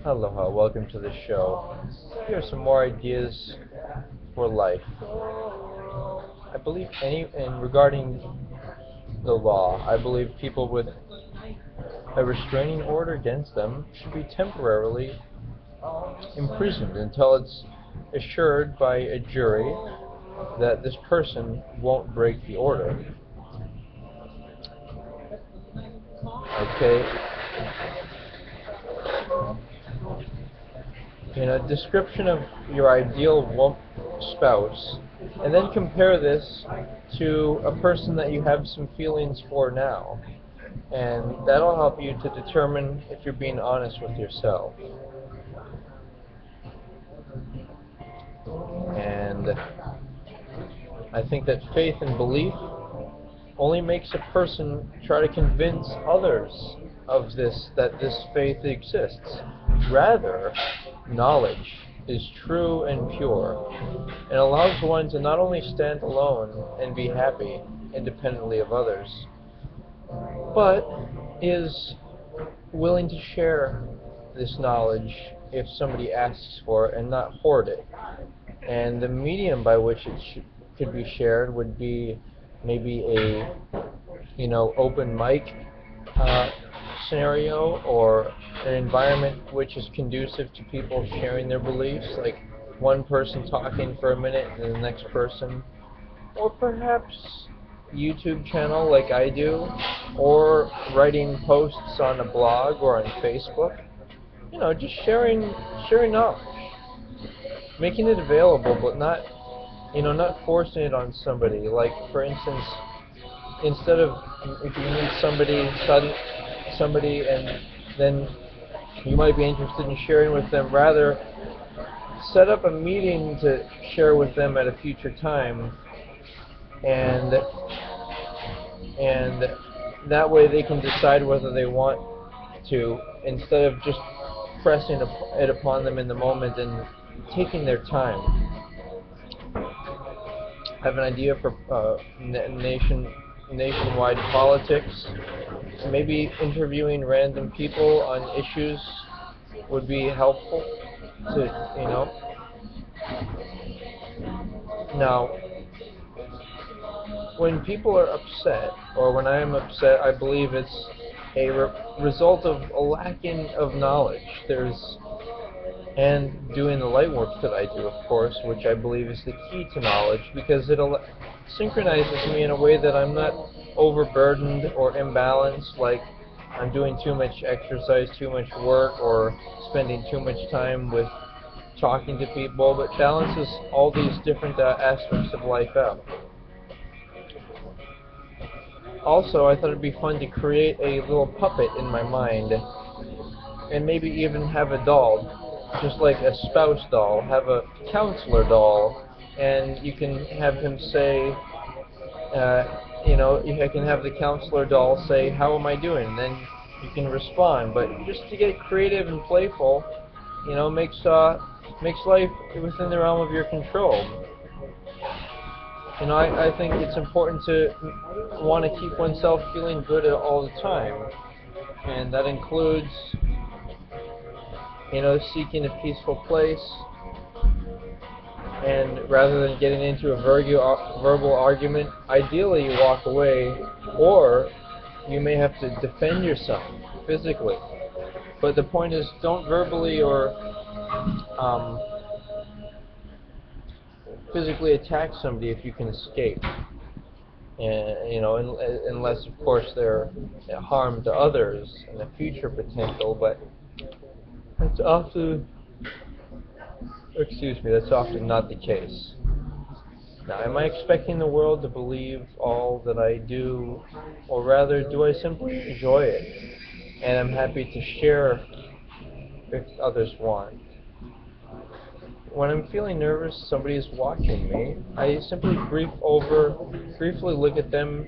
Aloha, welcome to the show. Here are some more ideas for life. I believe and regarding the law, I believe people with a restraining order against them should be temporarily imprisoned until it's assured by a jury that this person won't break the order. Okay, description of your ideal spouse, and then compare this to a person that you have some feelings for now, and that'll help you to determine if you're being honest with yourself. And I think that faith and belief only makes a person try to convince others of that this faith exists. Rather, knowledge is true and pure, and allows one to not only stand alone and be happy independently of others, but is willing to share this knowledge if somebody asks for it and not hoard it. And the medium by which it could be shared would be maybe a open mic scenario, or an environment which is conducive to people sharing their beliefs, like one person talking for a minute and the next person, or perhaps YouTube channel like I do, or writing posts on a blog or on Facebook. Just sharing knowledge, making it available, but not forcing it on somebody. Like, for instance, instead of, if you meet somebody and then you might be interested in sharing with them, rather set up a meeting to share with them at a future time, and that way they can decide whether they want to, instead of just pressing it upon them in the moment and taking their time. I have an idea for nationwide politics. Maybe interviewing random people on issues would be helpful to. Now, when people are upset, or when I am upset, I believe it's a result of a lacking of knowledge. And doing the light work that I do, of course, which I believe is the key to knowledge, because it synchronizes me in a way that I'm not overburdened or imbalanced, like I'm doing too much exercise, too much work, or spending too much time with talking to people, but balances all these different aspects of life out. Also, I thought it'd be fun to create a little puppet in my mind, and maybe even have a doll, just like a spouse doll, have a counselor doll, and you can have him say, I can have the counselor doll say, "How am I doing?" And then you can respond. But just to get creative and playful, makes life within the realm of your control. I think it's important to want to keep oneself feeling good all the time, and that includes seeking a peaceful place, and rather than getting into a verbal argument, ideally you walk away, or you may have to defend yourself physically. But the point is, don't verbally or physically attack somebody if you can escape. Unless, of course, they're harm to others in the future potential, but that's often not the case. Now, am I expecting the world to believe all that I do, or rather, do I simply enjoy it, and I'm happy to share if others want? When I'm feeling nervous, somebody is watching me, I simply briefly look at them,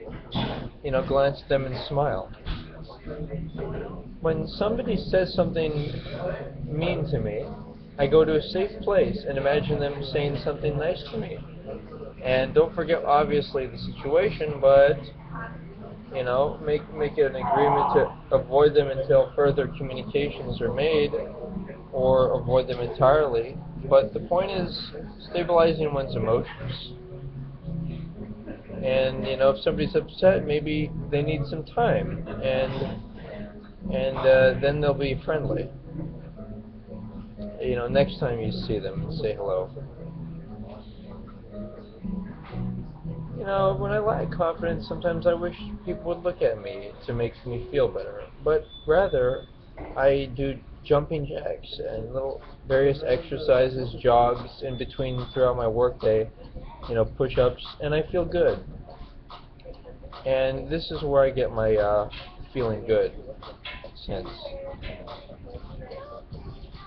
glance at them and smile. When somebody says something mean to me, I go to a safe place and imagine them saying something nice to me. And don't forget, obviously, the situation, but You know, make it an agreement to avoid them until further communications are made, or avoid them entirely. But the point is stabilizing one's emotions. And you know, if somebody's upset, maybe they need some time, and then they'll be friendly. You know, next time you see them, say hello. You know, when I lack confidence, sometimes I wish people would look at me to make me feel better. But rather, I do jumping jacks and little various exercises, jogs in between throughout my workday, you know, push-ups, and I feel good. And this is where I get my feeling good sense.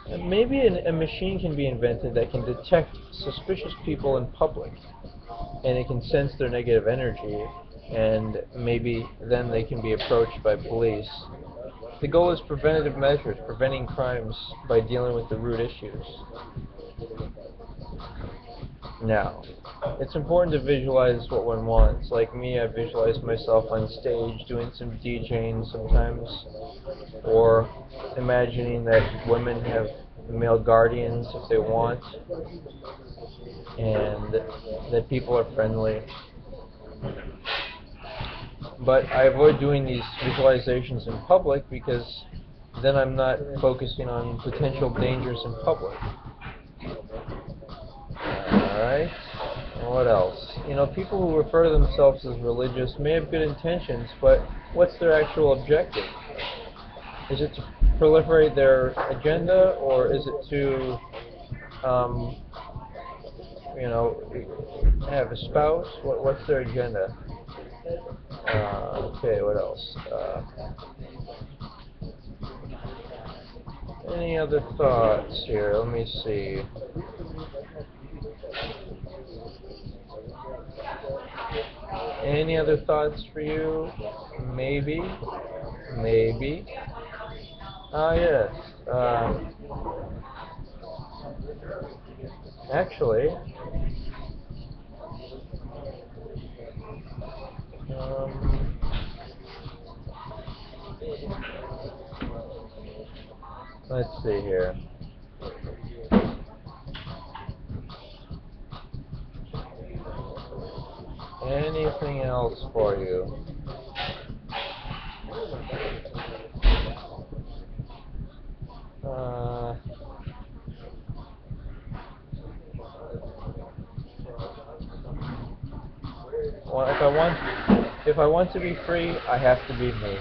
And maybe a machine can be invented that can detect suspicious people in public, and it can sense their negative energy, and maybe then they can be approached by police. The goal is preventative measures, preventing crimes by dealing with the root issues. Now, it's important to visualize what one wants. Like me, I visualize myself on stage doing some DJing sometimes, or imagining that women have male guardians if they want, and that people are friendly. But I avoid doing these visualizations in public because then I'm not focusing on potential dangers in public. Alright, and what else? You know, people who refer to themselves as religious may have good intentions, but what's their actual objective? Is it to proliferate their agenda, or is it to, you know, have a spouse? What's their agenda? Okay, what else? Any other thoughts here? Let me see. Any other thoughts for you? Maybe. Maybe. Ah, yes. Actually, um, let's see here. Anything else for you? Uh, well, if I want to be free, I have to be me.